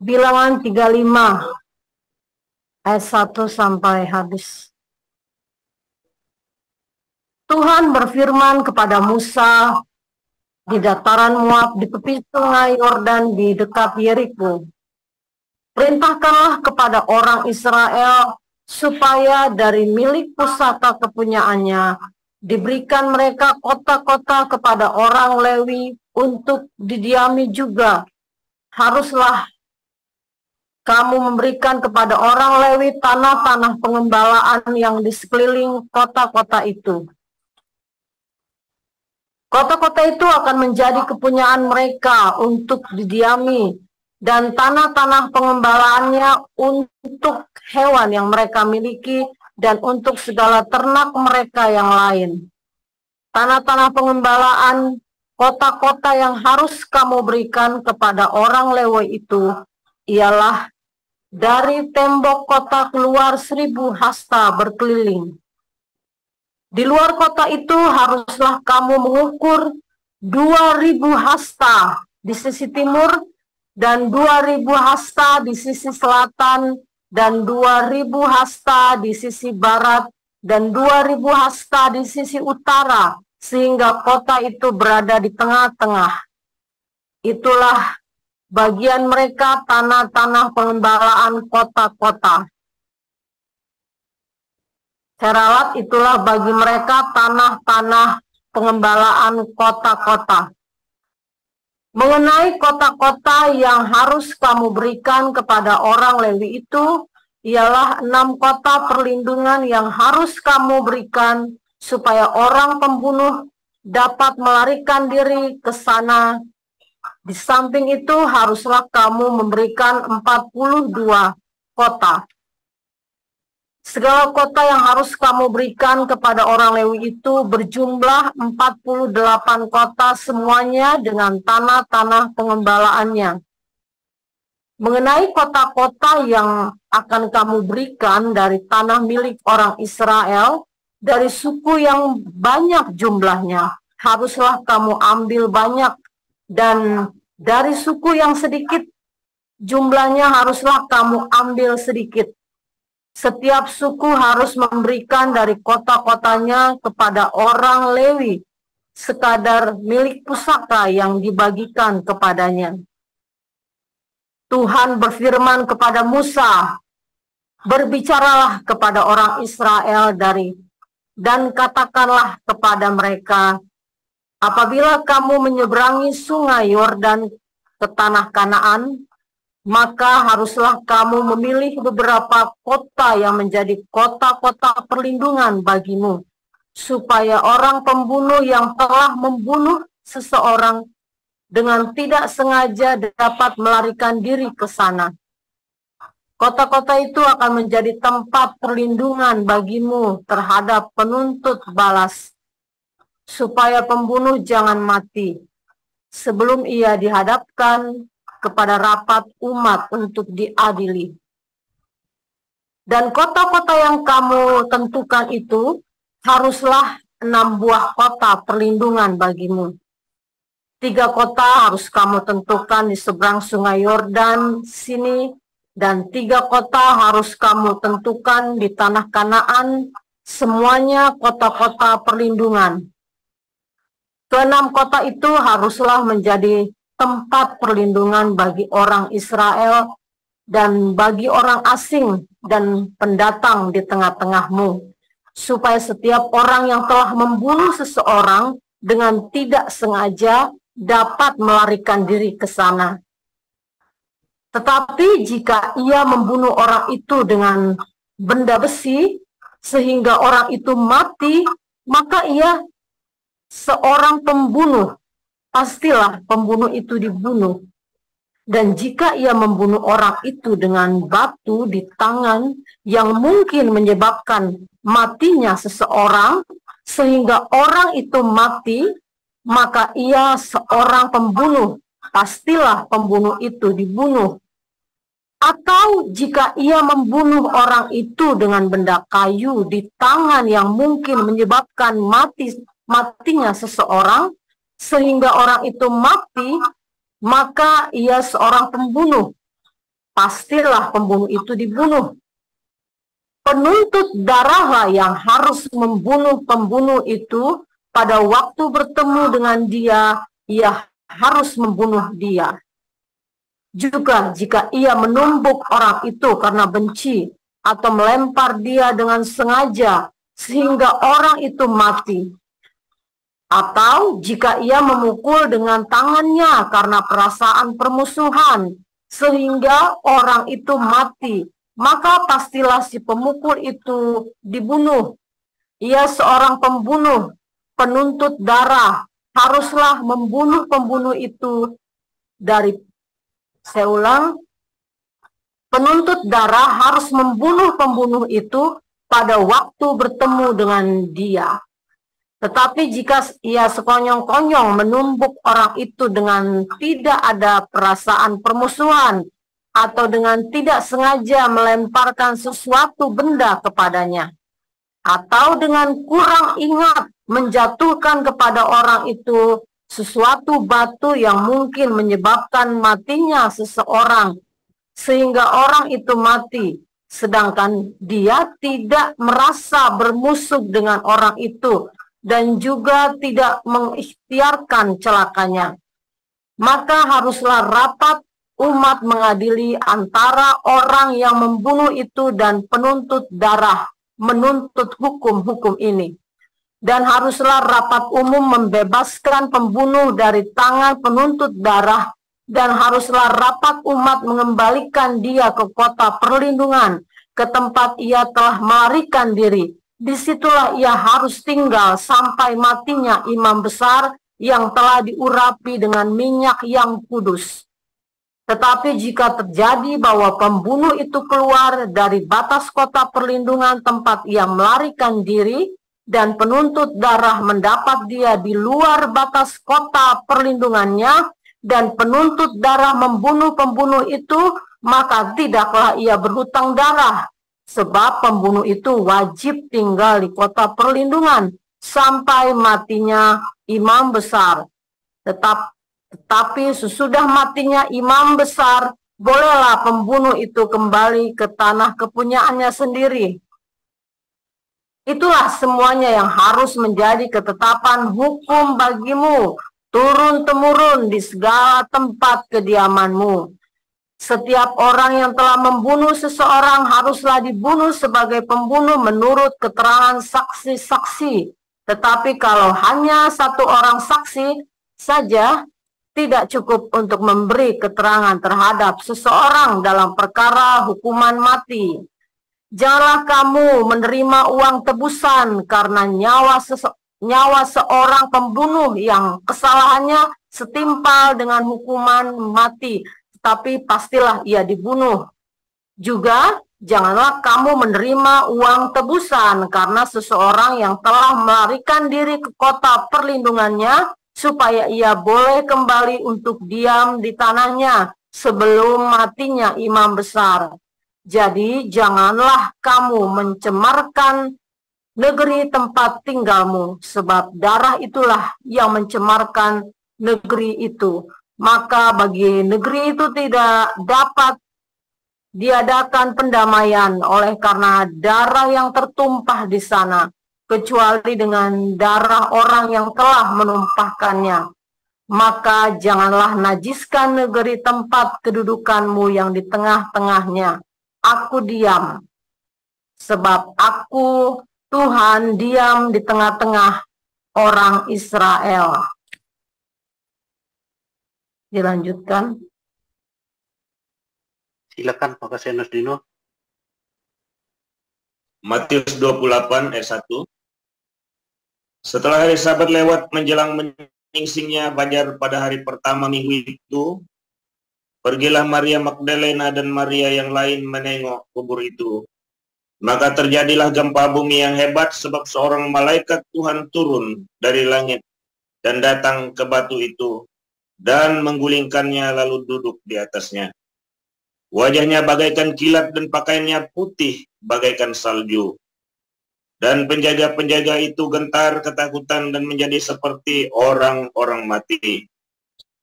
Bilangan 35 ayat 1 sampai habis. Tuhan berfirman kepada Musa di dataran Moab di tepi sungai Yordan di dekat Yeriko. Perintahkanlah kepada orang Israel supaya dari milik pusaka kepunyaannya diberikan mereka kota-kota kepada orang Lewi untuk didiami juga. Haruslah kamu memberikan kepada orang Lewi tanah-tanah pengembalaan yang di sekeliling kota-kota itu. Kota-kota itu akan menjadi kepunyaan mereka untuk didiami, dan tanah-tanah pengembalaannya untuk hewan yang mereka miliki dan untuk segala ternak mereka yang lain. Tanah-tanah pengembalaan kota-kota yang harus kamu berikan kepada orang Lewi itu ialah dari tembok kota keluar 1.000 hasta berkeliling. Di luar kota itu haruslah kamu mengukur 2.000 hasta di sisi timur dan 2.000 hasta di sisi selatan dan 2.000 hasta di sisi barat dan 2.000 hasta di sisi utara, sehingga kota itu berada di tengah-tengah. Itulah bagian mereka tanah-tanah pengembalaan kota-kota. Seralat itulah bagi mereka tanah-tanah pengembalaan kota-kota. Mengenai kota-kota yang harus kamu berikan kepada orang Lewi itu, ialah 6 kota perlindungan yang harus kamu berikan supaya orang pembunuh dapat melarikan diri ke sana. Di samping itu haruslah kamu memberikan 42 kota. Segala kota yang harus kamu berikan kepada orang Lewi itu berjumlah 48 kota semuanya dengan tanah-tanah pengembalaannya. Mengenai kota-kota yang akan kamu berikan dari tanah milik orang Israel, dari suku yang banyak jumlahnya, haruslah kamu ambil banyak, dan dari suku yang sedikit jumlahnya haruslah kamu ambil sedikit. Setiap suku harus memberikan dari kota-kotanya kepada orang Lewi sekadar milik pusaka yang dibagikan kepadanya. Tuhan berfirman kepada Musa, berbicaralah kepada orang Israel dan katakanlah kepada mereka, apabila kamu menyeberangi sungai Yordan ke tanah Kanaan, maka haruslah kamu memilih beberapa kota yang menjadi kota-kota perlindungan bagimu, supaya orang pembunuh yang telah membunuh seseorang dengan tidak sengaja dapat melarikan diri ke sana. Kota-kota itu akan menjadi tempat perlindungan bagimu terhadap penuntut balas, supaya pembunuh jangan mati sebelum ia dihadapkan kepada rapat umat untuk diadili. Dan kota-kota yang kamu tentukan itu haruslah 6 buah kota perlindungan bagimu. 3 kota harus kamu tentukan di seberang sungai Yordan sini, dan 3 kota harus kamu tentukan di tanah Kanaan, semuanya kota-kota perlindungan. Ke-6 kota itu haruslah menjadi tempat perlindungan bagi orang Israel dan bagi orang asing dan pendatang di tengah-tengahmu, supaya setiap orang yang telah membunuh seseorang dengan tidak sengaja dapat melarikan diri ke sana. Tetapi jika ia membunuh orang itu dengan benda besi sehingga orang itu mati, maka ia seorang pembunuh. Pastilah pembunuh itu dibunuh. Dan jika ia membunuh orang itu dengan batu di tangan yang mungkin menyebabkan matinya seseorang, sehingga orang itu mati, maka ia seorang pembunuh. Pastilah pembunuh itu dibunuh. Atau jika ia membunuh orang itu dengan benda kayu di tangan yang mungkin menyebabkan matinya seseorang, sehingga orang itu mati, maka ia seorang pembunuh. pastilah pembunuh itu dibunuh. Penuntut darahlah yang harus membunuh pembunuh itu. Pada waktu bertemu dengan dia, ia harus membunuh dia. Juga jika ia menumbuk orang itu karena benci atau melempar dia dengan sengaja sehingga orang itu mati, atau jika ia memukul dengan tangannya karena perasaan permusuhan sehingga orang itu mati, maka pastilah si pemukul itu dibunuh. Ia seorang pembunuh, penuntut darah, haruslah membunuh pembunuh itu saya ulang, penuntut darah harus membunuh pembunuh itu pada waktu bertemu dengan dia. Tetapi jika ia sekonyong-konyong menumbuk orang itu dengan tidak ada perasaan permusuhan atau dengan tidak sengaja melemparkan sesuatu benda kepadanya, atau dengan kurang ingat menjatuhkan kepada orang itu sesuatu batu yang mungkin menyebabkan matinya seseorang, sehingga orang itu mati, sedangkan dia tidak merasa bermusuh dengan orang itu, dan juga tidak mengikhtiarkan celakanya, maka haruslah rapat umat mengadili antara orang yang membunuh itu dan penuntut darah menuntut hukum-hukum ini. Dan haruslah rapat umum membebaskan pembunuh dari tangan penuntut darah, dan haruslah rapat umat mengembalikan dia ke kota perlindungan, ke tempat ia telah melarikan diri. Disitulah ia harus tinggal sampai matinya imam besar yang telah diurapi dengan minyak yang kudus. Tetapi jika terjadi bahwa pembunuh itu keluar dari batas kota perlindungan tempat ia melarikan diri, dan penuntut darah mendapat dia di luar batas kota perlindungannya, dan penuntut darah membunuh pembunuh itu, maka tidaklah ia berhutang darah, sebab pembunuh itu wajib tinggal di kota perlindungan sampai matinya imam besar. Tetapi sesudah matinya imam besar, bolehlah pembunuh itu kembali ke tanah kepunyaannya sendiri. Itulah semuanya yang harus menjadi ketetapan hukum bagimu, turun-temurun di segala tempat kediamanmu. Setiap orang yang telah membunuh seseorang haruslah dibunuh sebagai pembunuh menurut keterangan saksi-saksi. Tetapi kalau hanya satu orang saksi saja, tidak cukup untuk memberi keterangan terhadap seseorang dalam perkara hukuman mati. Janganlah kamu menerima uang tebusan karena nyawa seorang pembunuh yang kesalahannya setimpal dengan hukuman mati, tapi pastilah ia dibunuh. Juga janganlah kamu menerima uang tebusan karena seseorang yang telah melarikan diri ke kota perlindungannya, supaya ia boleh kembali untuk diam di tanahnya sebelum matinya imam besar. Jadi janganlah kamu mencemarkan negeri tempat tinggalmu, sebab darah itulah yang mencemarkan negeri itu. Maka bagi negeri itu tidak dapat diadakan pendamaian oleh karena darah yang tertumpah di sana, kecuali dengan darah orang yang telah menumpahkannya. Maka janganlah najiskan negeri tempat kedudukanmu yang di tengah-tengahnya. Aku diam, sebab aku Tuhan diam di tengah-tengah orang Israel. Dilanjutkan. Silakan Pak Kasenus Dino. Matius 28 ayat 1. Setelah hari Sabat lewat menjelang menyingsingnya fajar pada hari pertama minggu itu, pergilah Maria Magdalena dan Maria yang lain menengok kubur itu. Maka terjadilah gempa bumi yang hebat, sebab seorang malaikat Tuhan turun dari langit dan datang ke batu itu dan menggulingkannya lalu duduk di atasnya. Wajahnya bagaikan kilat dan pakaiannya putih bagaikan salju. Dan penjaga-penjaga itu gentar ketakutan dan menjadi seperti orang-orang mati.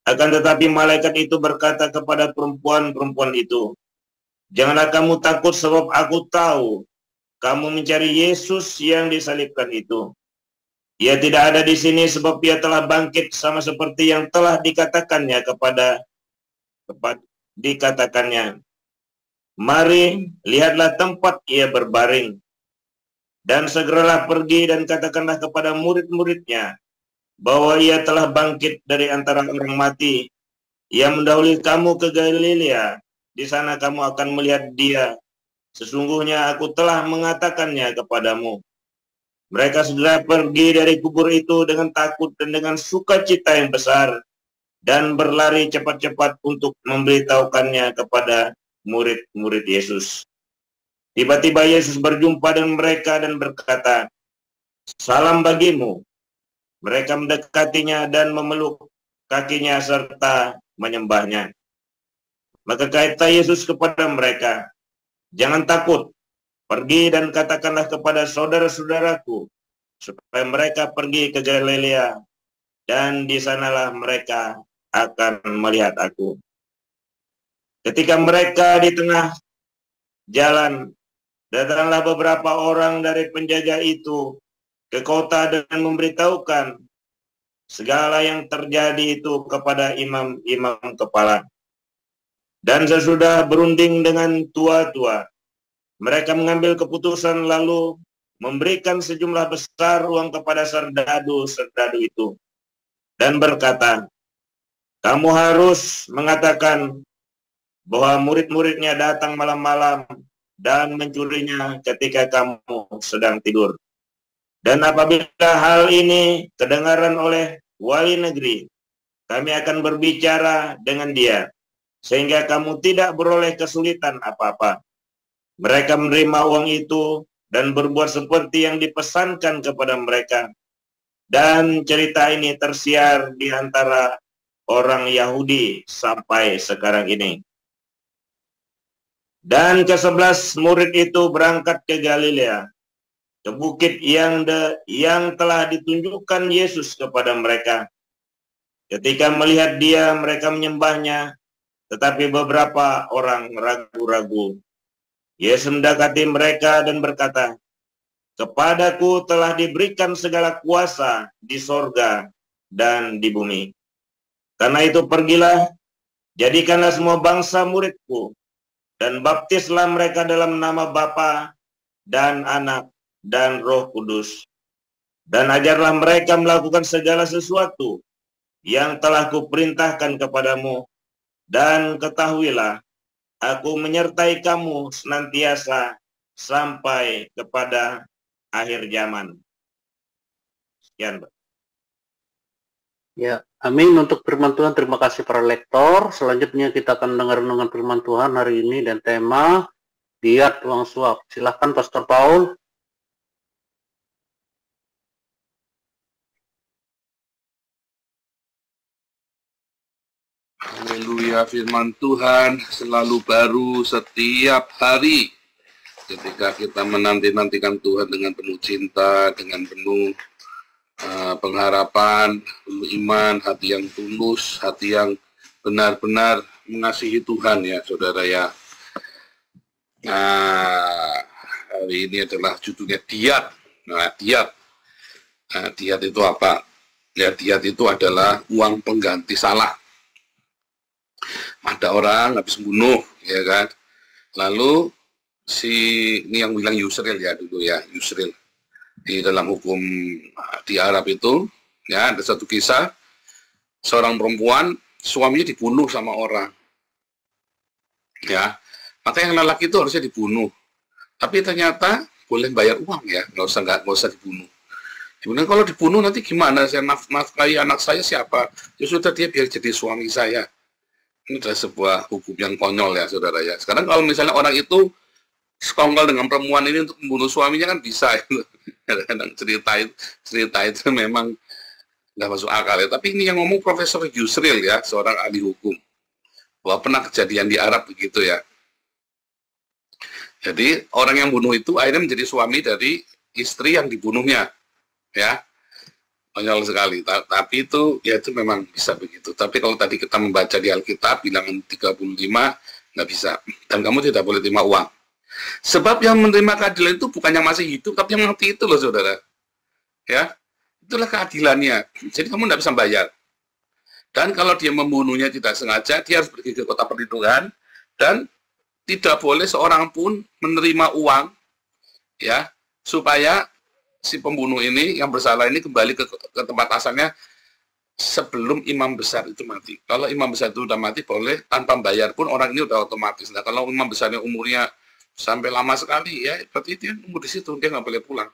Akan tetapi malaikat itu berkata kepada perempuan-perempuan itu, Janganlah kamu takut, sebab aku tahu kamu mencari Yesus yang disalibkan itu. Ia tidak ada di sini, sebab ia telah bangkit sama seperti yang telah dikatakannya dikatakannya. Mari, lihatlah tempat ia berbaring. Dan segeralah pergi dan katakanlah kepada murid-muridnya bahwa ia telah bangkit dari antara orang mati. Ia mendahului kamu ke Galilea. Di sana kamu akan melihat dia. Sesungguhnya aku telah mengatakannya kepadamu. Mereka segera pergi dari kubur itu dengan takut dan dengan sukacita yang besar, dan berlari cepat-cepat untuk memberitahukannya kepada murid-murid Yesus. Tiba-tiba Yesus berjumpa dengan mereka dan berkata, "Salam bagimu." Mereka mendekatinya dan memeluk kakinya serta menyembahnya. Maka kata Yesus kepada mereka, "Jangan takut. Pergi dan katakanlah kepada saudara-saudaraku supaya mereka pergi ke Galilea, dan di sanalah mereka akan melihat aku." Ketika mereka di tengah jalan, datanglah beberapa orang dari penjaga itu ke kota dan memberitahukan segala yang terjadi itu kepada imam-imam kepala. Dan sesudah berunding dengan tua-tua, mereka mengambil keputusan lalu memberikan sejumlah besar uang kepada serdadu-serdadu itu dan berkata, "Kamu harus mengatakan bahwa murid-muridnya datang malam-malam dan mencurinya ketika kamu sedang tidur. Dan apabila hal ini kedengaran oleh wali negeri, kami akan berbicara dengan dia, sehingga kamu tidak beroleh kesulitan apa-apa." Mereka menerima uang itu dan berbuat seperti yang dipesankan kepada mereka. Dan cerita ini tersiar di antara orang Yahudi sampai sekarang ini. Dan ke-11 murid itu berangkat ke Galilea, ke bukit yang telah ditunjukkan Yesus kepada mereka. Ketika melihat dia, mereka menyembahnya, tetapi beberapa orang ragu-ragu. Yesus mendekati mereka dan berkata, "Kepadaku telah diberikan segala kuasa di sorga dan di bumi. Karena itu pergilah, jadikanlah semua bangsa muridku, dan baptislah mereka dalam nama Bapa dan Anak dan Roh Kudus. Dan ajarlah mereka melakukan segala sesuatu yang telah kuperintahkan kepadamu. Dan ketahuilah, aku menyertai kamu senantiasa sampai kepada akhir zaman." Sekian, Pak. Ya, amin untuk firman Tuhan. Terima kasih para lektor. Selanjutnya kita akan dengar renungan firman Tuhan hari ini dan tema diat uang suap. Silahkan Pastor Paul. Haleluya, firman Tuhan selalu baru setiap hari. Ketika kita menanti-nantikan Tuhan dengan penuh cinta, dengan penuh pengharapan, penuh iman, hati yang tulus, hati yang benar-benar mengasihi Tuhan ya saudara ya. Nah, hari ini adalah judulnya diat. Nah, diat. Diat itu apa? Ya, diat itu adalah uang pengganti salah. Ada orang habis bunuh, ya kan? Lalu ini yang bilang Yusril ya dulu ya, Yusril. Di dalam hukum di Arab itu, ya ada satu kisah, seorang perempuan, suaminya dibunuh sama orang. Ya, maka yang lelaki itu harusnya dibunuh. Tapi ternyata boleh bayar uang ya, nggak usah dibunuh. Kemudian kalau dibunuh nanti gimana? Saya nafkahi anak saya siapa? Ya sudah, dia biar jadi suami saya. Ini adalah sebuah hukum yang konyol ya saudara ya. Sekarang kalau misalnya orang itu sekongkol dengan perempuan ini untuk membunuh suaminya kan bisa. Kadang-kadang cerita itu memang nggak masuk akal ya. Tapi ini yang ngomong Profesor Yusril ya, seorang ahli hukum. Bahwa pernah kejadian di Arab begitu ya. Jadi orang yang bunuh itu akhirnya menjadi suami dari istri yang dibunuhnya. Ya. Konyol sekali, tapi itu ya itu memang bisa begitu. Tapi kalau tadi kita membaca di Alkitab bilangan 35, nggak bisa. Dan kamu tidak boleh terima uang. Sebab yang menerima keadilan itu bukan yang masih hidup, tapi yang mati itu loh, saudara. Ya, itulah keadilannya. Jadi kamu tidak bisa bayar. Dan kalau dia membunuhnya tidak sengaja, dia harus pergi ke kota perlindungan, dan tidak boleh seorang pun menerima uang, ya, supaya si pembunuh ini, yang bersalah ini kembali ke tempat asalnya sebelum imam besar itu mati. Kalau imam besar itu udah mati, boleh tanpa bayar pun orang ini udah otomatis. Nah, kalau imam besarnya umurnya sampai lama sekali, ya berarti dia nunggu di situ, dia nggak boleh pulang.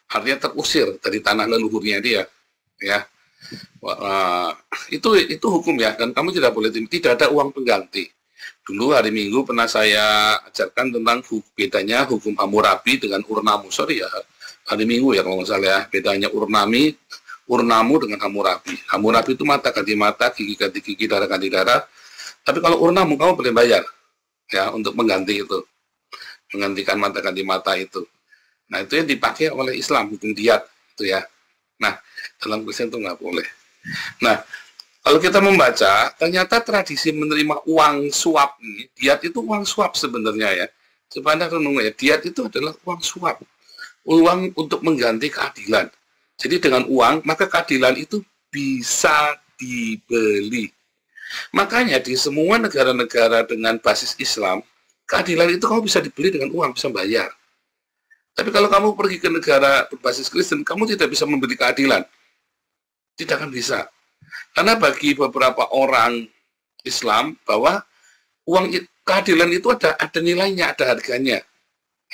Artinya terusir dari tanah leluhurnya dia, ya. Itu hukum ya, dan kamu tidak boleh, tidak ada uang pengganti. Dulu hari Minggu pernah saya ajarkan tentang bedanya hukum Hammurabi dengan Urnamu. Sorry ya, hari Minggu ya kalau nggak salah ya, bedanya Urnamu dengan Hammurabi. Hammurabi itu mata ganti mata, gigi ganti gigi, darah ganti darah. Tapi kalau Urnamu kamu boleh bayar ya untuk mengganti itu, menggantikan mata ganti mata itu. Nah, itu yang dipakai oleh Islam, hukum diat itu ya. Nah, dalam Kristen itu nggak boleh. Nah, kalau kita membaca, ternyata tradisi menerima uang suap ini, diat itu uang suap sebenarnya ya. Sebenarnya renung ya, diat itu adalah uang suap, uang untuk mengganti keadilan. Jadi dengan uang, maka keadilan itu bisa dibeli. Makanya di semua negara-negara dengan basis Islam, keadilan itu kamu bisa dibeli dengan uang, bisa bayar. Tapi kalau kamu pergi ke negara berbasis Kristen, kamu tidak bisa membeli keadilan. Tidak akan bisa. Karena bagi beberapa orang Islam, bahwa uang keadilan itu ada nilainya, ada harganya.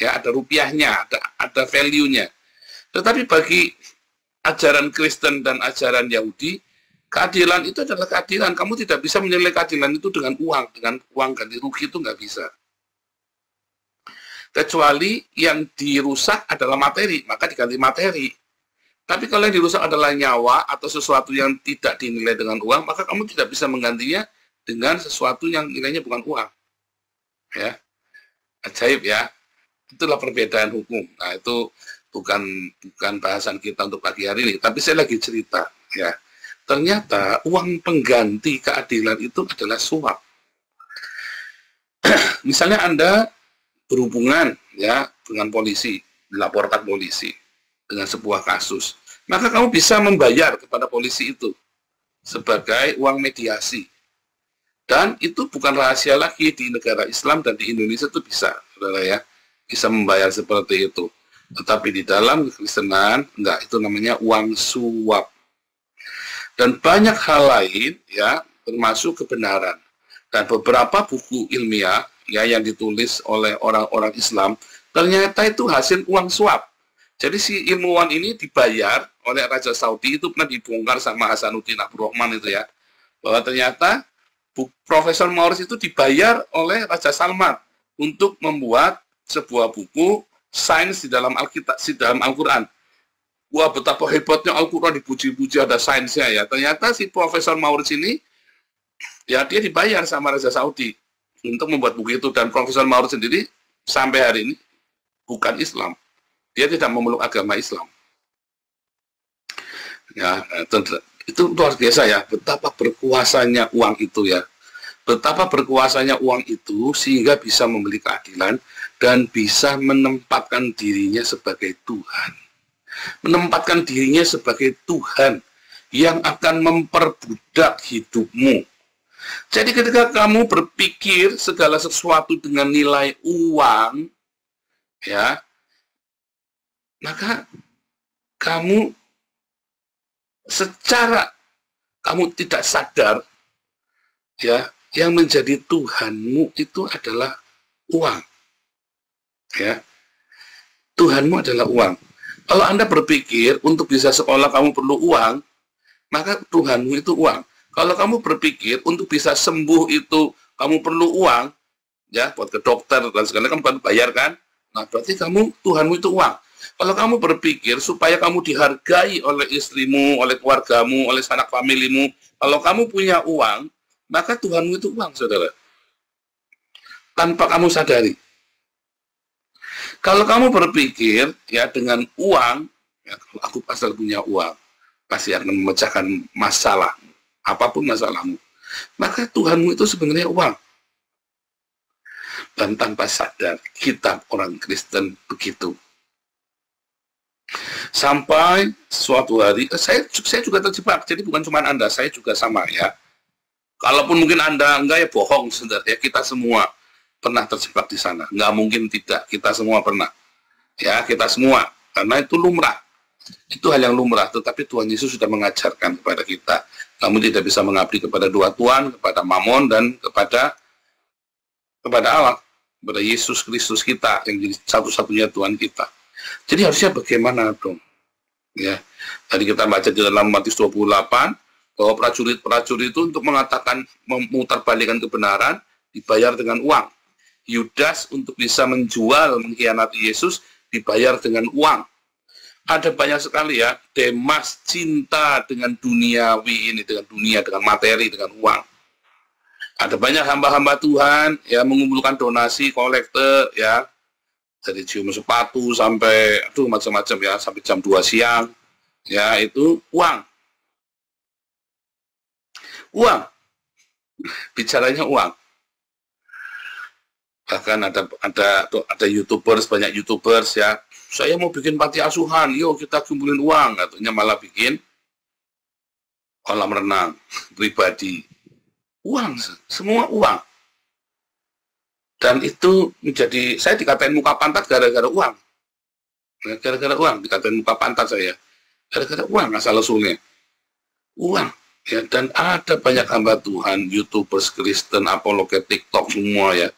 Ya, ada rupiahnya, ada value-nya. Tetapi bagi ajaran Kristen dan ajaran Yahudi, keadilan itu adalah keadilan. Kamu tidak bisa menilai keadilan itu dengan uang ganti rugi itu nggak bisa. Kecuali yang dirusak adalah materi, maka diganti materi. Tapi kalau yang dirusak adalah nyawa atau sesuatu yang tidak dinilai dengan uang, maka kamu tidak bisa menggantinya dengan sesuatu yang nilainya bukan uang. Ya, ajaib ya. Itulah perbedaan hukum. Nah, itu bukan bahasan kita untuk pagi hari ini, tapi saya lagi cerita. Ya, ternyata uang pengganti keadilan itu adalah suap. Misalnya Anda berhubungan ya dengan polisi, dilaporkan polisi dengan sebuah kasus, maka kamu bisa membayar kepada polisi itu sebagai uang mediasi, dan itu bukan rahasia lagi di negara Islam, dan di Indonesia itu bisa, saudara ya, bisa membayar seperti itu. Tetapi di dalam kekristenan enggak, itu namanya uang suap. Dan banyak hal lain ya, termasuk kebenaran, dan beberapa buku ilmiah ya yang ditulis oleh orang-orang Islam, ternyata itu hasil uang suap. Jadi si ilmuwan ini dibayar oleh Raja Saudi, itu pernah dibongkar sama Hasanuddin Abdurrahman itu ya, bahwa ternyata Profesor Maurits itu dibayar oleh Raja Salman untuk membuat sebuah buku sains di dalam Alkitab, di dalam Al-Quran. Wah, betapa hebatnya Al-Quran, dipuji-puji, ada sainsnya ya. Ternyata si Profesor Maurits ini ya dia dibayar sama Raja Saudi untuk membuat buku itu, dan Profesor Maurits sendiri sampai hari ini bukan Islam. Dia tidak memeluk agama Islam. Ya, itu luar biasa ya, betapa berkuasanya uang itu ya. Betapa berkuasanya uang itu sehingga bisa membeli keadilan dan bisa menempatkan dirinya sebagai Tuhan. Menempatkan dirinya sebagai Tuhan yang akan memperbudak hidupmu. Jadi ketika kamu berpikir segala sesuatu dengan nilai uang, ya, maka kamu secara kamu tidak sadar, ya, yang menjadi Tuhanmu itu adalah uang, ya. Tuhanmu adalah uang. Kalau Anda berpikir untuk bisa sekolah kamu perlu uang, maka Tuhanmu itu uang. Kalau kamu berpikir untuk bisa sembuh itu kamu perlu uang, ya, buat ke dokter dan segala kamu kan bayar kan? Nah, berarti Tuhanmu itu uang. Kalau kamu berpikir supaya kamu dihargai oleh istrimu, oleh keluargamu, oleh sanak familimu, kalau kamu punya uang, maka Tuhanmu itu uang, saudara. Tanpa kamu sadari. Kalau kamu berpikir ya dengan uang, ya, kalau aku asal punya uang, pasti akan memecahkan masalah, apapun masalahmu. maka Tuhanmu itu sebenarnya uang. Dan tanpa sadar, kita orang Kristen begitu. Sampai suatu hari, saya juga terjebak, jadi bukan cuma Anda, saya juga sama ya. Kalaupun mungkin Anda enggak, ya bohong sebenarnya, kita semua pernah terjebak di sana. Nggak mungkin tidak, kita semua pernah. Ya, kita semua, karena itu lumrah. Itu hal yang lumrah, tetapi Tuhan Yesus sudah mengajarkan kepada kita. Kamu tidak bisa mengabdi kepada dua Tuhan, kepada Mamon dan kepada Allah, kepada Yesus Kristus kita yang jadi satu-satunya Tuhan kita. Jadi harusnya bagaimana dong? Ya, tadi kita baca di dalam Matius 28 bahwa prajurit-prajurit itu untuk mengatakan memutarbalikkan kebenaran dibayar dengan uang. Yudas untuk bisa menjual, mengkhianati Yesus dibayar dengan uang. Ada banyak sekali ya, Demas cinta dengan duniawi ini, dengan dunia, dengan materi, dengan uang. Ada banyak hamba-hamba Tuhan ya mengumpulkan donasi, kolektor ya, dari cium sepatu sampai macam-macam ya, sampai jam 2 siang ya, itu uang. Uang. Bicaranya uang. Bahkan ada YouTubers, banyak YouTubers ya, saya mau bikin panti asuhan, yuk kita kumpulin uang, katanya malah bikin kolam renang pribadi. Uang, semua uang. Dan itu menjadi, saya dikatain muka pantat gara-gara uang. Gara-gara uang, dikatain muka pantat saya. Gara-gara uang asal-usulnya. Uang. Ya, dan ada banyak hamba Tuhan, YouTubers Kristen, apologet, TikTok semua ya.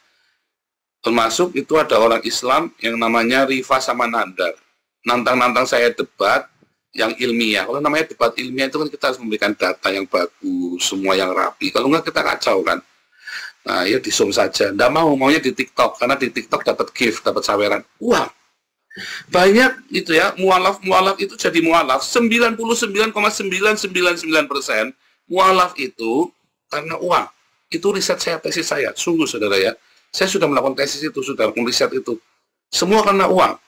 Termasuk itu ada orang Islam yang namanya Rifa sama Nandar. Nantang-nantang saya debat yang ilmiah. Kalau namanya debat ilmiah itu kan kita harus memberikan data yang bagus, semua yang rapi. Kalau enggak kita kacau kan. Nah ya di Zoom saja. Nggak maunya di TikTok. Karena di TikTok dapat gift, dapat saweran. Wah, banyak itu ya, mualaf itu jadi mualaf. 99,999% mualaf itu karena uang. Itu riset saya, tesis saya. Sungguh saudara ya. Saya sudah melakukan tesis itu, sudah melakukan riset itu. Semua karena uang.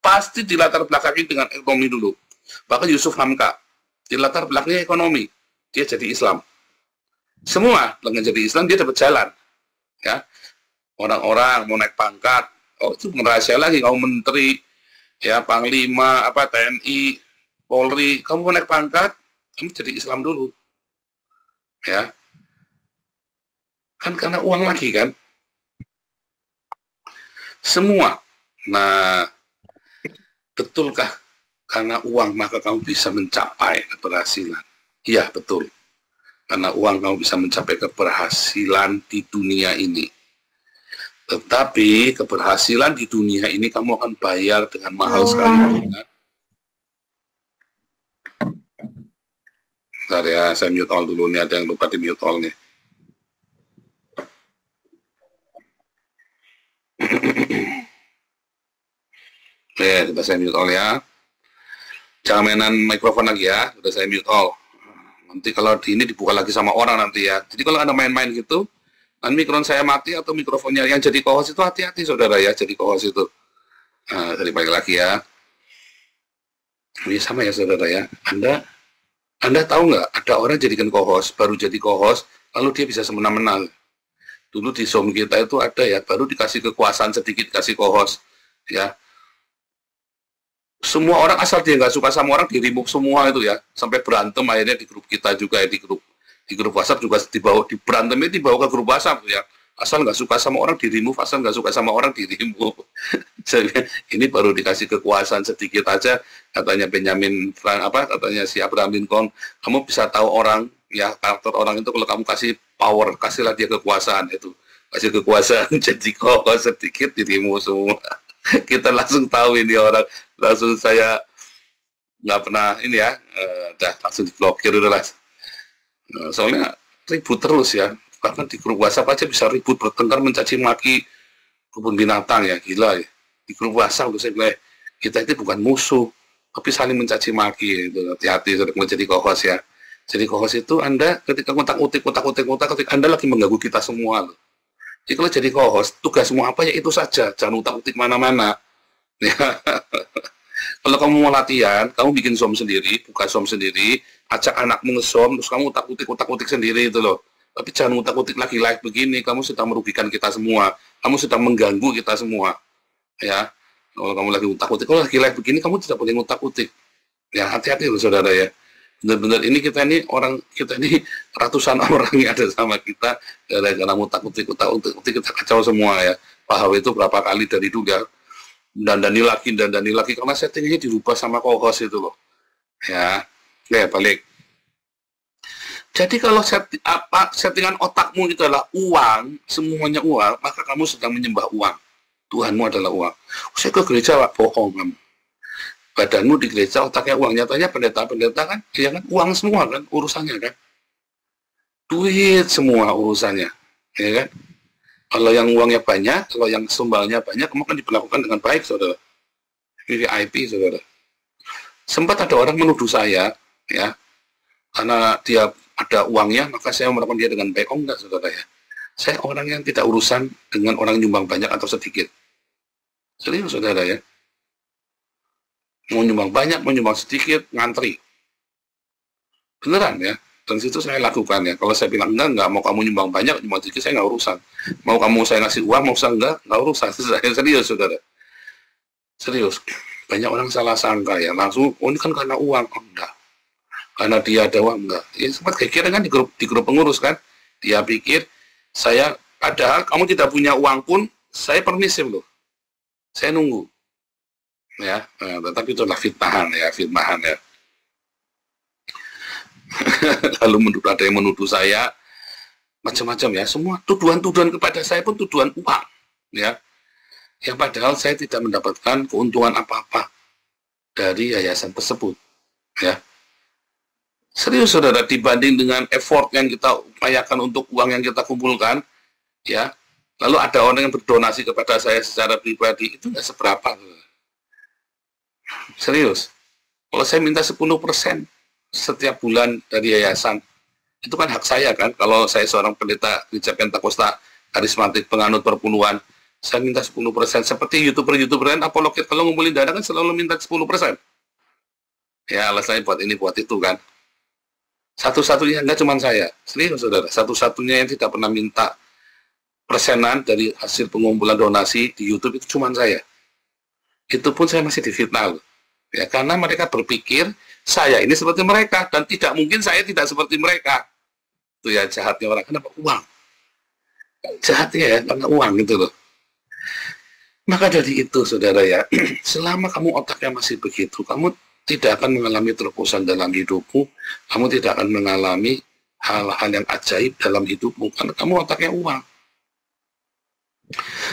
Pasti dilatar belakangi dengan ekonomi dulu. Bahkan Yusuf Hamka, dilatar belakangnya ekonomi. Dia jadi Islam. Semua dengan jadi Islam dia dapat jalan. Ya. Orang-orang mau naik pangkat, oh itu rahasia lagi, kamu menteri, ya panglima, TNI, Polri, kamu mau naik pangkat, kamu jadi Islam dulu. Ya. Kan karena uang lagi kan. Semua. Nah, betulkah karena uang maka kamu bisa mencapai keberhasilan? Iya, betul. Karena uang kamu bisa mencapai keberhasilan di dunia ini. Tetapi keberhasilan di dunia ini kamu akan bayar dengan mahal sekali. Bentar ya, saya mute all dulu nih, ada yang lupa di mute all nih. Oke, sudah saya mute all ya. Jangan mainan mikrofon lagi ya, sudah saya mute all. Nanti kalau di ini dibuka lagi sama orang nanti ya. Jadi kalau Anda main-main gitu, nanti mikrofon saya mati atau mikrofonnya yang jadi co-host itu hati-hati saudara ya, jadi co-host itu. Nah, dari balik lagi ya. Ini sama ya saudara ya. Anda tahu nggak ada orang jadikan co-host, baru jadi co-host, lalu dia bisa semena-mena. Dulu di Zoom kita itu ada ya, baru dikasih kekuasaan sedikit, kasih co-host ya. Semua orang asal dia nggak suka sama orang di remove semua itu ya, sampai berantem akhirnya di grup kita juga ya, di grup WhatsApp juga berantemnya dibawa ke grup WhatsApp ya, asal nggak suka sama orang di remove, asal nggak suka sama orang di remove. Ini baru dikasih kekuasaan sedikit aja, katanya katanya si Abraham Lincoln, kamu bisa tahu orang ya, karakter orang itu kalau kamu kasih power, kasihlah dia kekuasaan itu, kasih kekuasaan jadi kok sedikit di remove semua. Kita langsung tahu ini orang, langsung saya nggak pernah ini ya, udah langsung diblokir udah lah. Soalnya ribut terus ya, karena di grup WhatsApp aja bisa ribut, bertengkar, mencaci maki kebun binatang ya, gila ya. Di grup WhatsApp saya bilang, kita itu bukan musuh, tapi saling mencaci maki itu. Hati-hati sudah menjadi co-host ya. Jadi co-host itu Anda ketika ngotak-utik ketika Anda lagi mengganggu kita semua loh. Jadi kalau jadi co-host, tugasmu apa ya itu saja, jangan utak-utik mana-mana. Ya. Kalau kamu mau latihan, kamu bikin Zoom sendiri, buka Zoom sendiri, ajak anakmu nge-Zoom, terus kamu utak-utik sendiri itu loh. Tapi jangan ngutak-ngutik lagi live begini, kamu sudah merugikan kita semua, kamu sudah mengganggu kita semua. Ya, kalau kamu lagi ngutak-ngutik, kalau lagi live begini, kamu tidak boleh ngutak-ngutik. Ya, hati-hati loh saudara ya. Benar-benar ini kita ini ratusan orang yang ada sama kita gara-gara ngutak-ngutik kita kacau semua ya. Pak Hawi itu berapa kali dari dulu ya, dandani lagi karena settingnya dirubah sama kokos itu loh. Ya, balik. Jadi kalau settingan otakmu itu adalah uang, semuanya uang, maka kamu sedang menyembah uang. Tuhanmu adalah uang. Saya ke gereja, Pak, bohong kamu. Badanmu di gereja, otaknya uang. Nyatanya pendeta-pendeta kan, dia kan uang semua kan, urusannya kan. Duit semua urusannya, ya kan. Kalau yang uangnya banyak, kalau yang sumbalnya banyak, kamu kan diperlakukan dengan baik, saudara. VIP, saudara. Sempat ada orang menuduh saya, ya, karena dia ada uangnya, maka saya melakukan dia dengan baik. Oh enggak, saudara ya. Saya orang yang tidak urusan dengan orang nyumbang banyak atau sedikit. Serius, saudara ya. Mau nyumbang banyak, mau nyumbang sedikit, ngantri. Beneran ya. Dan situ saya lakukan ya. Kalau saya bilang enggak, mau kamu nyumbang banyak, nyumbang sedikit, saya nggak urusan. Mau kamu saya ngasih uang, mau saya enggak urusan. Serius, saudara. Serius. Banyak orang salah sangka ya. Langsung, oh ini kan karena uang. Oh enggak. Karena dia ada uang, enggak. Ya sempat kira kan di grup pengurus kan, dia pikir saya, padahal kamu tidak punya uang pun, saya permisif loh. Saya nunggu. Ya, tetapi itulah fitnahan ya. Lalu ada yang menuduh saya macam-macam ya. Semua tuduhan-tuduhan kepada saya pun tuduhan uang. Ya, yang padahal saya tidak mendapatkan keuntungan apa-apa dari yayasan tersebut. Ya. Serius saudara, dibanding dengan effort yang kita upayakan untuk uang yang kita kumpulkan, ya, lalu ada orang yang berdonasi kepada saya secara pribadi, itu nggak seberapa. Serius, kalau saya minta 10% setiap bulan dari yayasan, itu kan hak saya kan, kalau saya seorang pendeta gereja Pentakosta karismatik penganut perpuluhan, saya minta 10%, seperti YouTuber kan, apologet kalau ngumpulin dana kan selalu minta 10%. Ya, alasannya buat ini, buat itu kan. Satu-satunya, enggak cuma saya, serius saudara, satu-satunya yang tidak pernah minta persenan dari hasil pengumpulan donasi di YouTube itu cuma saya. Itu pun saya masih difitnah loh. Ya, karena mereka berpikir saya ini seperti mereka, dan tidak mungkin saya tidak seperti mereka. Itu ya jahatnya orang, kenapa? Uang. Jahatnya ya, karena uang gitu loh. Maka dari itu saudara ya, selama kamu otaknya masih begitu, kamu tidak akan mengalami terobosan dalam hidupmu, kamu tidak akan mengalami hal-hal yang ajaib dalam hidupmu, karena kamu otaknya uang.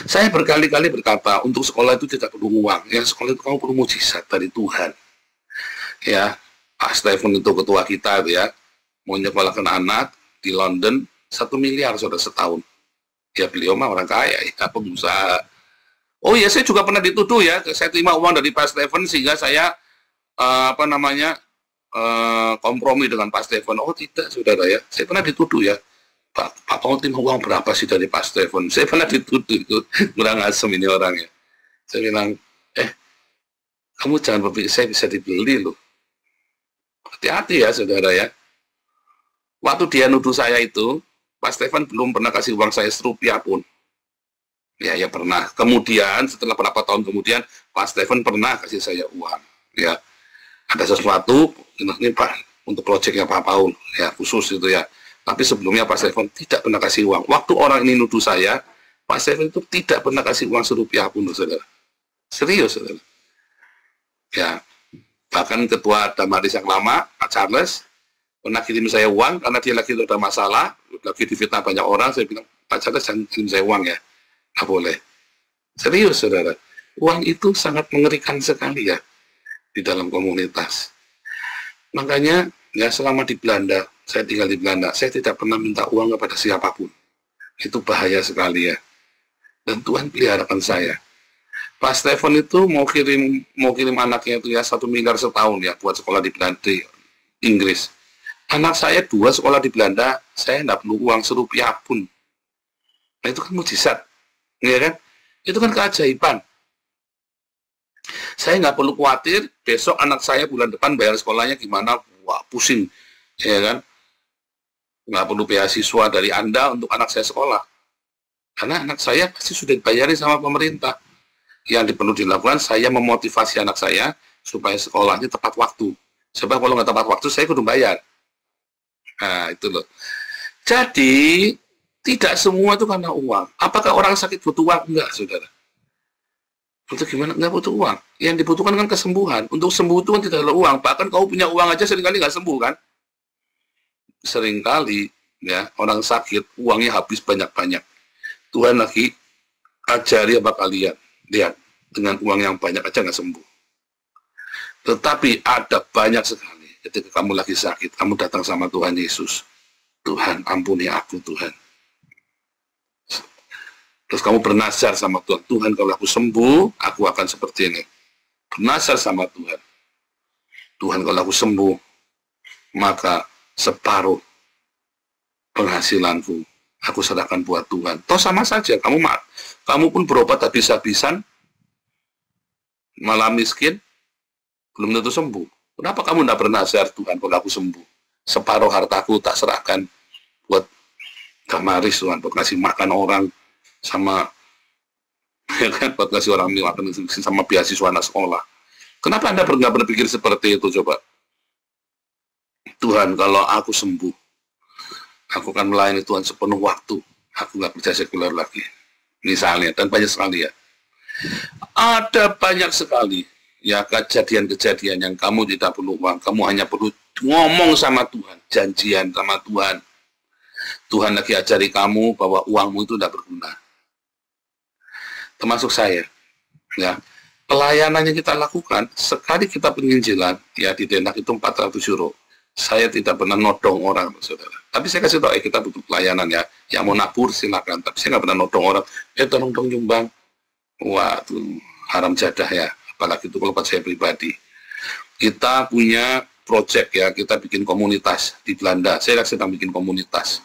Saya berkali-kali berkata, untuk sekolah itu tidak perlu uang, yang sekolah itu kamu perlu mujizat dari Tuhan. Ya, Pak Stephen itu ketua kita ya, mau nyekolahkan anak di London 1 miliar sudah setahun. Ya beliau mah orang kaya ya, pengusaha. Oh ya, saya juga pernah dituduh ya, saya terima uang dari Pak Stephen sehingga saya kompromi dengan Pak Stephen. Oh tidak saudara ya, saya pernah dituduh ya, Pak mau terima uang berapa sih dari Pak Stephen? Saya pernah dituduh itu, kurang asem ini orangnya. Saya bilang, kamu jangan berpikir saya bisa dibeli loh. Hati-hati ya saudara ya. Waktu dia nuduh saya itu, Pak Stephen belum pernah kasih uang saya serupiah pun. Ya pernah. Kemudian setelah beberapa tahun kemudian, Pak Stephen pernah kasih saya uang. Ya. Ada sesuatu, ini Pak, untuk proyeknya Pak Paul, ya khusus itu ya. Tapi sebelumnya Pak Stephen tidak pernah kasih uang. Waktu orang ini nuduh saya, Pak Stephen itu tidak pernah kasih uang serupiah pun, saudara. Serius, saudara. Ya, bahkan ketua Damaris yang lama, Pak Charles, pernah kirim saya uang, karena dia lagi ada masalah, lagi difitnah banyak orang, saya bilang, Pak Charles jangan kirim saya uang ya. Nggak boleh. Serius, saudara. Uang itu sangat mengerikan sekali ya, di dalam komunitas. Makanya ya selama di Belanda, saya tinggal di Belanda, saya tidak pernah minta uang kepada siapapun. Itu bahaya sekali ya. Dan Tuhan peliharakan saya. Pak Stephen itu mau kirim anaknya itu ya 1 miliar setahun ya buat sekolah di Belanda, di Inggris. Anak saya 2 sekolah di Belanda, saya tidak perlu uang serupiah pun. Nah itu kan mujizat, ya kan? Itu kan keajaiban. Saya nggak perlu khawatir besok anak saya bulan depan bayar sekolahnya gimana, wah pusing, ya kan? nggak perlu beasiswa dari Anda untuk anak saya sekolah. Karena anak saya pasti sudah dibayari sama pemerintah. Yang perlu dilakukan, saya memotivasi anak saya supaya sekolahnya tepat waktu. Sebab kalau nggak tepat waktu, saya kudu bayar. Nah, itu loh. Jadi, tidak semua itu karena uang. Apakah orang sakit butuh uang? Enggak, saudara. Butuh gimana? Enggak butuh uang. Yang dibutuhkan kan kesembuhan. Untuk sembuh itu kan tidak ada uang. Bahkan kau punya uang aja seringkali nggak sembuh, kan? Seringkali, ya, orang sakit, uangnya habis banyak-banyak. Tuhan lagi ajari apa kalian. Lihat, dengan uang yang banyak aja nggak sembuh. Tetapi ada banyak sekali ketika kamu lagi sakit, kamu datang sama Tuhan Yesus. Tuhan, ampuni aku, Tuhan. Terus kamu bernazar sama Tuhan. Tuhan, kalau aku sembuh, aku akan seperti ini. Bernazar sama Tuhan. Tuhan, kalau aku sembuh, maka separuh penghasilanku aku serahkan buat Tuhan. Toh sama saja, kamu pun berobat habis-habisan, malah miskin, belum tentu sembuh. Kenapa kamu tidak bernazar, Tuhan, kalau aku sembuh? Separuh hartaku tak serahkan buat kamaris, Tuhan, buat kasih makan orang, sama, ya kan, buat kasih orang makan, sama beasiswa anak sekolah. Kenapa Anda nggak berpikir seperti itu, coba? Tuhan, kalau aku sembuh, aku akan melayani Tuhan sepenuh waktu. Aku nggak kerja sekuler lagi. Misalnya, dan banyak sekali ya. Ada banyak sekali ya kejadian-kejadian yang kamu tidak perlu uang. Kamu hanya perlu ngomong sama Tuhan, janjian sama Tuhan. Tuhan lagi ajari kamu bahwa uangmu itu tidak berguna. Termasuk saya. Ya. Pelayanan yang kita lakukan, sekali kita penginjilan, ya di Denmark itu 400 euro. Saya tidak pernah nodong orang, saudara. Tapi saya kasih tahu, kita butuh pelayanan ya. Yang mau nabur silakan. Tapi saya nggak pernah nodong orang. Tolong dong nyumbang. Wah, itu haram jadah ya. Apalagi itu kalau buat saya pribadi. Kita punya project ya. Kita bikin komunitas di Belanda. Saya sedang bikin komunitas.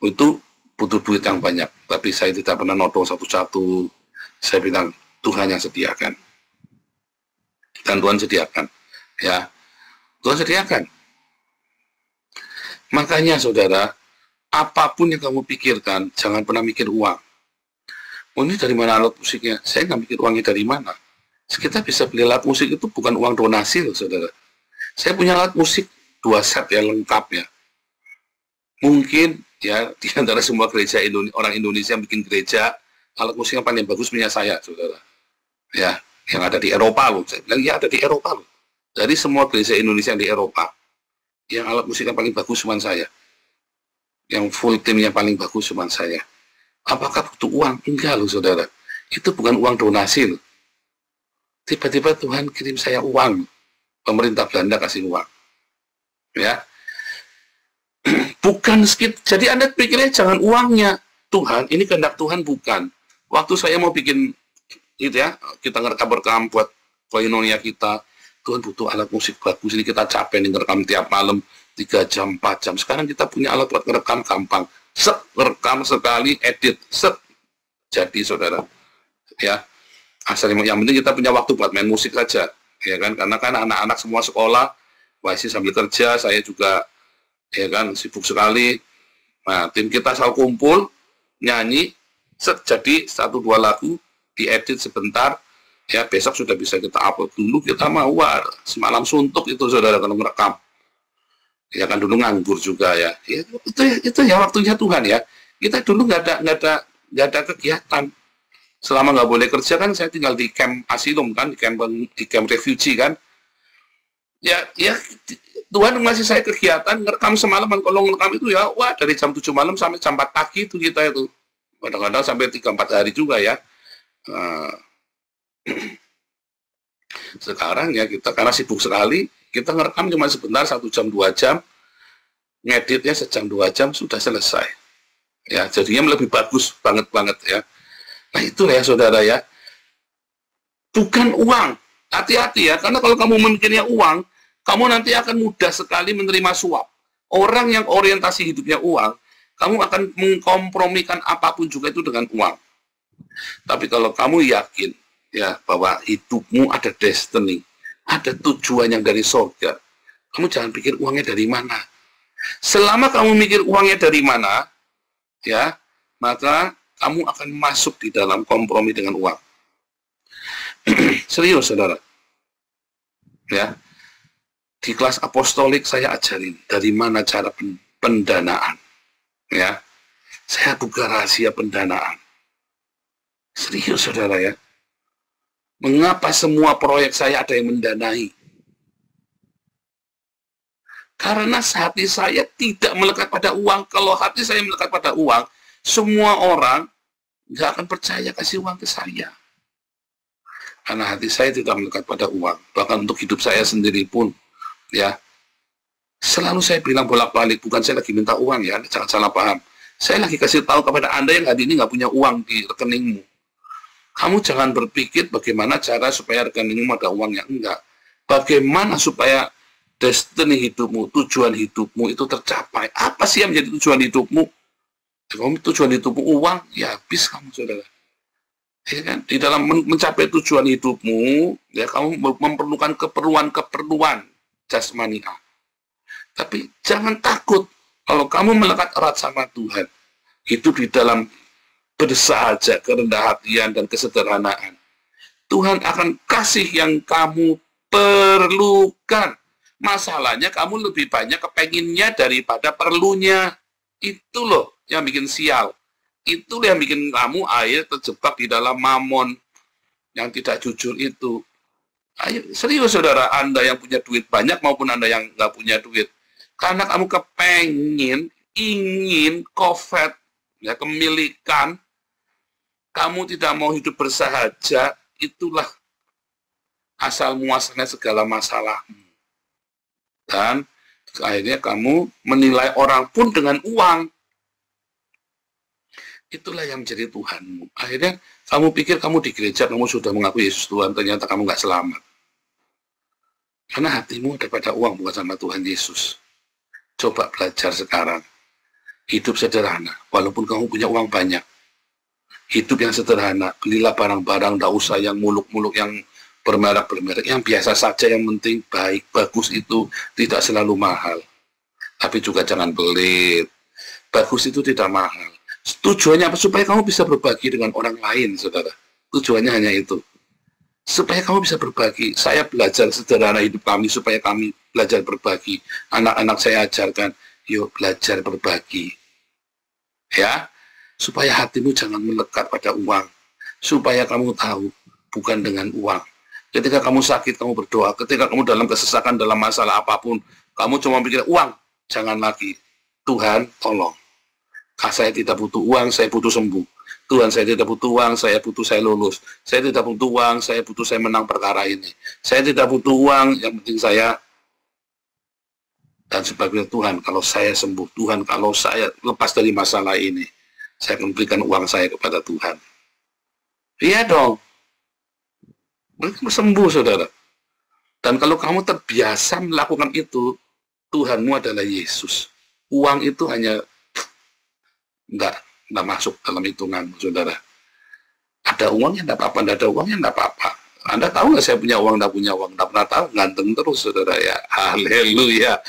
Itu butuh duit yang banyak. Tapi saya tidak pernah nodong satu-satu. Saya bilang Tuhan yang sediakan. Dan Tuhan sediakan. Ya, Tuhan sediakan. Makanya saudara, apapun yang kamu pikirkan, jangan pernah mikir uang. Oh, ini dari mana alat musiknya? Saya nggak mikir uangnya dari mana. Kita bisa beli alat musik itu bukan uang donasi loh, saudara. Saya punya alat musik 2 set yang lengkap ya. Mungkin ya di antara semua gereja orang Indonesia yang bikin gereja, alat musik yang paling bagus punya saya, saudara. Ya, yang ada di Eropa loh. Saya bilang ya ada di Eropa loh. Dari semua gereja Indonesia yang di Eropa, yang alat musik yang paling bagus cuma saya. Yang full tim yang paling bagus cuma saya. Apakah butuh uang? Enggak loh, saudara. Itu bukan uang donasi loh. Tiba-tiba Tuhan kirim saya uang. Pemerintah Belanda kasih uang. Ya. Bukan sedikit. Jadi Anda pikirnya jangan uangnya. Tuhan, ini kehendak Tuhan bukan. Waktu saya mau bikin gitu ya, kita ngerekam buat koinonia kita, Tuhan butuh alat musik bagus, ini kita capek nih ngerekam tiap malam 3 jam, 4 jam. Sekarang kita punya alat buat ngerekam gampang. Rekam sekali, edit, jadi saudara. Ya, asal yang penting kita punya waktu buat main musik saja, ya kan? Karena kan anak-anak semua sekolah, masih sambil kerja, saya juga, ya kan, sibuk sekali. Nah, tim kita selalu kumpul, nyanyi, jadi 1-2 lagu, diedit sebentar. Ya, besok sudah bisa kita upload. Dulu kita mau semalam suntuk itu saudara kalau merekam. Ya kan dulu nganggur juga ya. Itu ya waktunya Tuhan ya. Kita dulu nggak ada kegiatan. Selama nggak boleh kerja kan saya tinggal di camp asilum kan, di camp refugee kan. Ya Tuhan ngasih saya kegiatan ngerekam semalaman. Kalau ngerekam itu ya wah dari jam 7 malam sampai jam 4 pagi itu kita itu. Kadang-kadang sampai 3-4 hari juga ya. Sekarang ya kita karena sibuk sekali, kita ngerekam cuma sebentar 1 jam 2 jam, ngeditnya 1 jam 2 jam sudah selesai. Ya, jadinya lebih bagus banget ya. Nah itulah ya saudara ya. Bukan uang. Hati-hati ya, karena kalau kamu memikirnya uang, kamu nanti akan mudah sekali menerima suap. Orang yang orientasi hidupnya uang, kamu akan mengkompromikan apapun juga itu dengan uang. Tapi kalau kamu yakin ya bahwa hidupmu ada destiny, ada tujuan yang dari surga, kamu jangan pikir uangnya dari mana. Selama kamu mikir uangnya dari mana, ya, maka kamu akan masuk di dalam kompromi dengan uang. Serius, saudara. Ya, di kelas apostolik saya ajarin dari mana cara pendanaan. Ya, saya buka rahasia pendanaan. Serius, saudara ya. Mengapa semua proyek saya ada yang mendanai? Karena hati saya tidak melekat pada uang. Kalau hati saya melekat pada uang, semua orang nggak akan percaya kasih uang ke saya. Karena hati saya tidak melekat pada uang. Bahkan untuk hidup saya sendiri pun, ya, selalu saya bilang bolak-balik, bukan saya lagi minta uang ya, jangan salah paham. Saya lagi kasih tahu kepada Anda yang hari ini nggak punya uang di rekeningmu. Kamu jangan berpikir bagaimana cara supaya rekeningmu ada uangnya. Enggak. Bagaimana supaya destiny hidupmu, tujuan hidupmu itu tercapai. Apa sih yang menjadi tujuan hidupmu? Kalau tujuan hidupmu uang, ya habis kamu, saudara. Ya kan? Di dalam mencapai tujuan hidupmu, ya kamu memerlukan keperluan jasmani. Tapi jangan takut kalau kamu melekat erat sama Tuhan. Hidup di dalam bersahaja, kerendah hatian dan kesederhanaan. Tuhan akan kasih yang kamu perlukan. Masalahnya kamu lebih banyak kepenginnya daripada perlunya. Itu loh yang bikin sial. Itu yang bikin kamu akhirnya terjebak di dalam mamon yang tidak jujur itu. Ayo, serius saudara, Anda yang punya duit banyak maupun Anda yang nggak punya duit. Karena kamu ingin kofet, ya, kemilikan, kamu tidak mau hidup bersahaja, itulah asal muasalnya segala masalahmu. Dan akhirnya kamu menilai orang pun dengan uang. Itulah yang menjadi Tuhanmu. Akhirnya kamu pikir kamu di gereja, kamu sudah mengakui Yesus Tuhan, ternyata kamu nggak selamat. Karena hatimu daripada uang, bukan sama Tuhan Yesus. Coba belajar sekarang. Hidup sederhana, walaupun kamu punya uang banyak. Hidup yang sederhana, belilah barang-barang, tidak usah yang muluk-muluk, yang bermerek-bermerek, yang biasa saja, yang penting baik, bagus itu tidak selalu mahal. Tapi juga jangan pelit. Bagus itu tidak mahal. Tujuannya apa? Supaya kamu bisa berbagi dengan orang lain, saudara. Tujuannya hanya itu. Supaya kamu bisa berbagi. Saya belajar sederhana hidup kami, supaya kami belajar berbagi. Anak-anak saya ajarkan, yuk belajar berbagi. Ya, supaya hatimu jangan melekat pada uang. Supaya kamu tahu, bukan dengan uang. Ketika kamu sakit, kamu berdoa. Ketika kamu dalam kesesakan, dalam masalah apapun, kamu cuma pikir uang. Jangan lagi. Tuhan, tolong. Saya tidak butuh uang, saya butuh sembuh. Tuhan, saya tidak butuh uang, saya butuh saya lulus. Saya tidak butuh uang, saya butuh saya menang perkara ini. Saya tidak butuh uang, yang penting saya. Dan sebagainya. Tuhan, kalau saya sembuh. Tuhan, kalau saya lepas dari masalah ini, saya akan berikan uang saya kepada Tuhan. Iya dong. Mereka sembuh, saudara. Dan kalau kamu terbiasa melakukan itu, Tuhanmu adalah Yesus. Uang itu hanya enggak masuk dalam hitungan, saudara. Ada uangnya enggak apa-apa, enggak ada uangnya enggak apa-apa. Anda tahu nggak saya punya uang, enggak punya uang, enggak pernah tahu, ganteng terus, saudara ya. Haleluya.